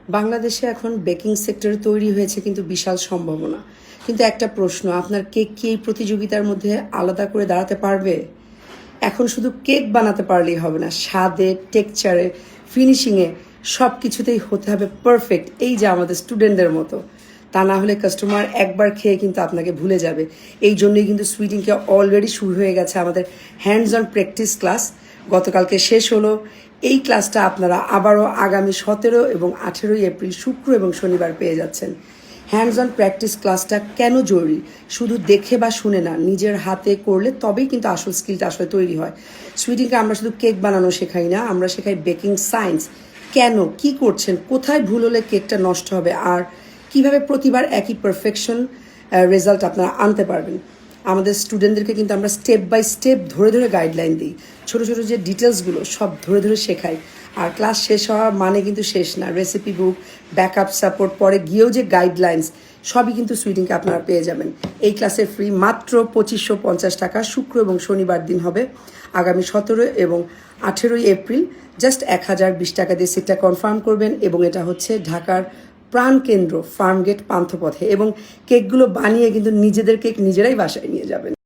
বাংলাদেশে এখন বেকিং সেক্টরে তৈরি হয়েছে কিন্তু বিশাল সম্ভাবনা। কিন্তু একটা প্রশ্ন, আপনার কেক কি এই প্রতিযোগিতার মধ্যে আলাদা করে দাঁড়াতে পারবে? এখন শুধু কেক বানাতে পারলেই হবে না, স্বাদে, টেক্সচারে, ফিনিশিংয়ে সব কিছুতেই হতে হবে পারফেক্ট, এই যে আমাদের স্টুডেন্টদের মতো। তা না হলে কাস্টমার একবার খেয়ে কিন্তু আপনাকে ভুলে যাবে। এই জন্যই কিন্তু সুইটিংকে অলরেডি শুরু হয়ে গেছে আমাদের হ্যান্ডস অন প্র্যাকটিস ক্লাস। গতকালকে শেষ হলো। এই ক্লাসটা আপনারা আবারও আগামী 17 এবং 18 এপ্রিল শুক্র এবং শনিবার পেয়ে যাচ্ছেন। হ্যান্ডস অন প্র্যাকটিস ক্লাসটা কেন জরুরি? শুধু দেখে বা শুনে না, নিজের হাতে করলে তবেই কিন্তু আসল স্কিলটা আসলে তৈরি হয়। সুইটিংকে আমরা শুধু কেক বানানো শেখাই না, আমরা শেখাই বেকিং সায়েন্স। কেন, কি করছেন, কোথায় ভুল হলে কেকটা নষ্ট হবে, আর কিভাবে প্রতিবার একই পারফেকশন রেজাল্ট আপনারা আনতে পারবেন। আমাদের স্টুডেন্টদেরকে কিন্তু আমরা স্টেপ বাই স্টেপ ধরে ধরে গাইডলাইন দিই, ছোটো ছোটো যে ডিটেলসগুলো সব ধরে ধরে শেখাই। আর ক্লাস শেষ হওয়া মানে কিন্তু শেষ না, রেসিপি বুক, ব্যাকআপ সাপোর্ট, পরে গিয়েও যে গাইডলাইন্স সবই কিন্তু সুইটিংকে আপনারা পেয়ে যাবেন। এই ক্লাসের ফ্রি মাত্র 2550 টাকা। শুক্র এবং শনিবার দিন হবে আগামী 17 এবং 18 এপ্রিল। জাস্ট 1020 টাকা দিয়ে সিটটা কনফার্ম করবেন। এবং এটা হচ্ছে ঢাকার প্রাণকেন্দ্র ফার্মগেট পান্থপথে। এবং কেকগুলো বানিয়ে কিন্তু নিজেদের কেক নিজেরাই বাসায় নিয়ে যাবেন।